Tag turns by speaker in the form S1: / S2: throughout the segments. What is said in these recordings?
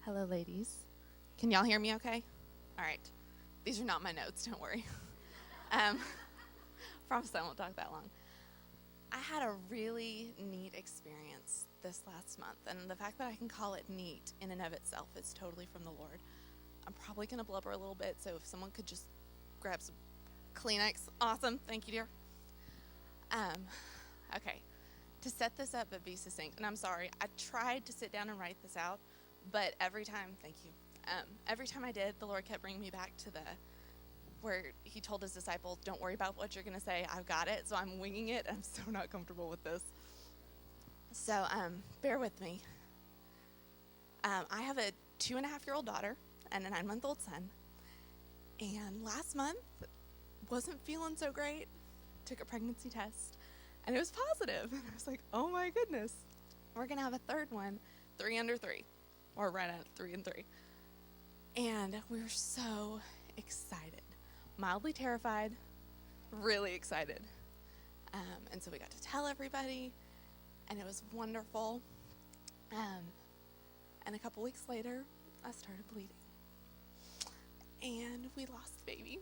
S1: Hello, ladies. Can y'all hear me okay? All right. These are not my notes, don't worry. um, Promise I won't talk that long. I had a really neat experience this last month, and the fact that I can call it neat in and of itself is totally from the Lord. I'm probably going to blubber a little bit, so if someone could just grab some Kleenex. Awesome. Thank you, dear. Okay. To set this up but be succinct, and I'm sorry, I tried to sit down and write this out, but every time I did, the Lord kept bringing me back to where he told his disciples, don't worry about what you're going to say, I've got it. So I'm winging it. I'm so not comfortable with this. So bear with me. I have a 2.5-year-old daughter and a 9-month-old son. And last month, wasn't feeling so great. Took a pregnancy test, and it was positive. And I was like, oh my goodness. We're going to have a third one, 3 under 3, or right at 3 and 3. And we were so excited, mildly terrified, really excited. And so we got to tell everybody, and it was wonderful. And a couple weeks later, I started bleeding. And we lost the baby.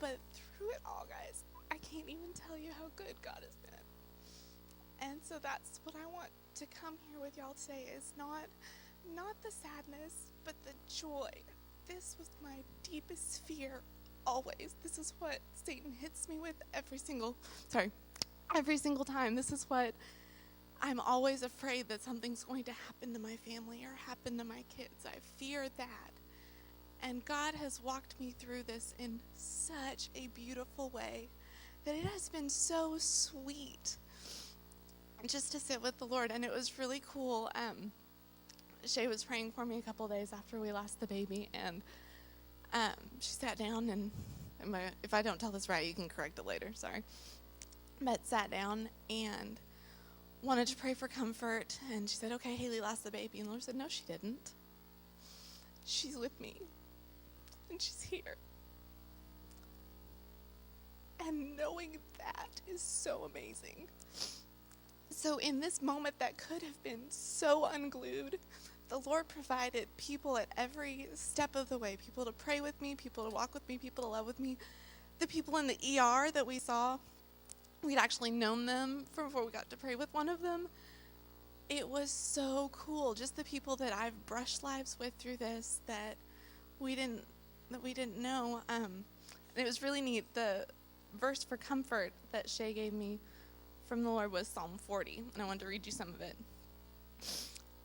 S1: But through it all, guys, I can't even tell you how good God has been. And so that's what I want to come here with y'all today, is not the sadness, but the joy. This was my deepest fear always. This is what Satan hits me with every single time. This is what I'm always afraid that something's going to happen to my family or happen to my kids. I fear that. And God has walked me through this in such a beautiful way that it has been so sweet just to sit with the Lord. And it was really cool. Shay was praying for me a couple days after we lost the baby, and she sat down, and if I don't tell this right, you can correct it later, sorry. But sat down and wanted to pray for comfort, and she said, okay, Haylee lost the baby. And the Lord said, no, she didn't. She's with me, and she's here. And knowing that is so amazing. So in this moment that could have been so unglued, the Lord provided people at every step of the way, people to pray with me, people to walk with me, people to love with me. The people in the ER that we saw, we'd actually known them from before we got to pray with one of them. It was so cool. Just the people that I've brushed lives with through this that we didn't know. It was really neat. The verse for comfort that Shay gave me from the Lord was Psalm 40, and I wanted to read you some of it.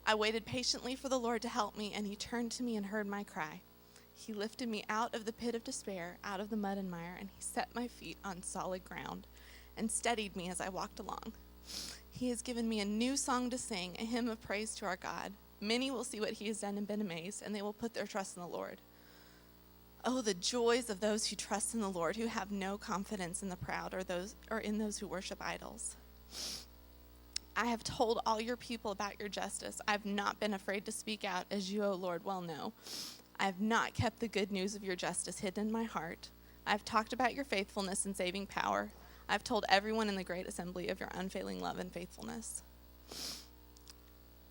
S1: I waited patiently for the Lord to help me, and he turned to me and heard my cry. He lifted me out of the pit of despair, out of the mud and mire, and he set my feet on solid ground and steadied me as I walked along. He has given me a new song to sing, a hymn of praise to our God. Many will see what he has done and been amazed, and they will put their trust in the Lord. Oh, the joys of those who trust in the Lord, who have no confidence in the proud or in those who worship idols. I have told all your people about your justice. I have not been afraid to speak out, as you, O Lord, well know. I have not kept the good news of your justice hidden in my heart. I have talked about your faithfulness and saving power. I have told everyone in the great assembly of your unfailing love and faithfulness.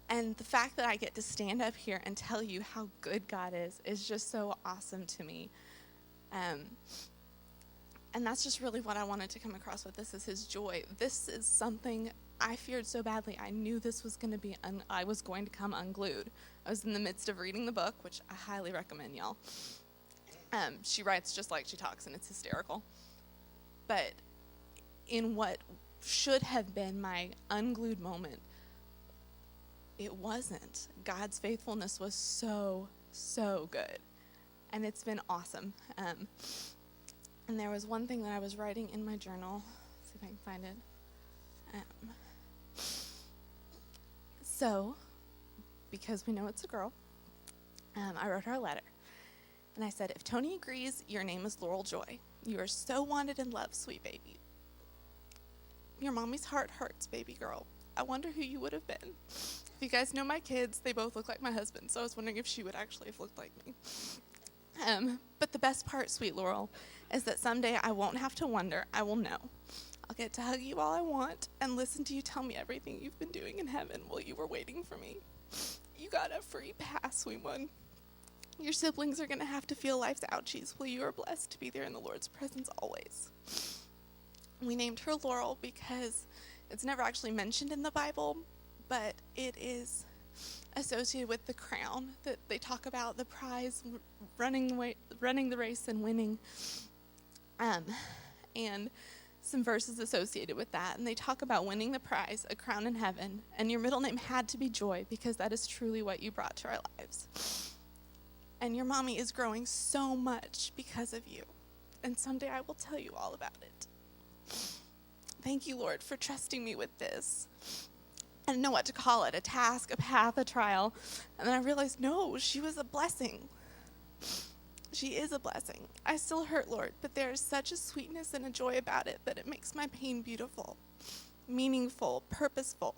S1: And the fact that I get to stand up here and tell you how good God is just so awesome to me. And that's just really what I wanted to come across with. This is his joy. This is something I feared so badly. I knew this was going to be, I was going to come unglued. I was in the midst of reading the book, which I highly recommend, y'all. She writes just like she talks, and it's hysterical. But in what should have been my unglued moment, it wasn't. God's faithfulness was so, so good. And it's been awesome. And there was one thing that I was writing in my journal. Let's see if I can find it. So, because we know it's a girl, I wrote her a letter. And I said, if Tony agrees, your name is Laurel Joy. You are so wanted and loved, sweet baby. Your mommy's heart hurts, baby girl. I wonder who you would have been. If you guys know my kids, they both look like my husband, so I was wondering if she would actually have looked like me. But the best part, sweet Laurel, is that someday I won't have to wonder. I will know. I'll get to hug you all I want and listen to you tell me everything you've been doing in heaven while you were waiting for me. you got a free pass. We won. Your siblings are going to have to feel life's ouchies while you are blessed to be there in the Lord's presence always. We named her Laurel because it's never actually mentioned in the Bible, but it is associated with the crown that they talk about, the prize, running the race and winning, and some verses associated with that. And they talk about winning the prize, a crown in heaven, and your middle name had to be Joy because that is truly what you brought to our lives. And your mommy is growing so much because of you, and someday I will tell you all about it. Thank you, Lord, for trusting me with this. I didn't know what to call it, a task, a path, a trial. And then I realized, no, she was a blessing. She is a blessing. I still hurt, Lord, but there is such a sweetness and a joy about it that it makes my pain beautiful, meaningful, purposeful.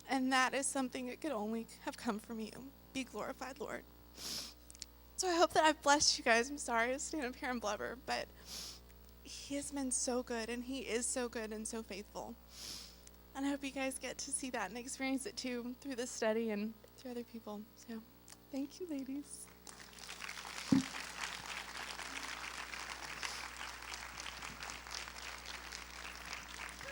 S1: And that is something that could only have come from you. Be glorified, Lord. So I hope that I've blessed you guys. I'm sorry to stand up here and blubber, but he has been so good, and he is so good and so faithful. And I hope you guys get to see that and experience it too through this study and through other people. So thank you, ladies.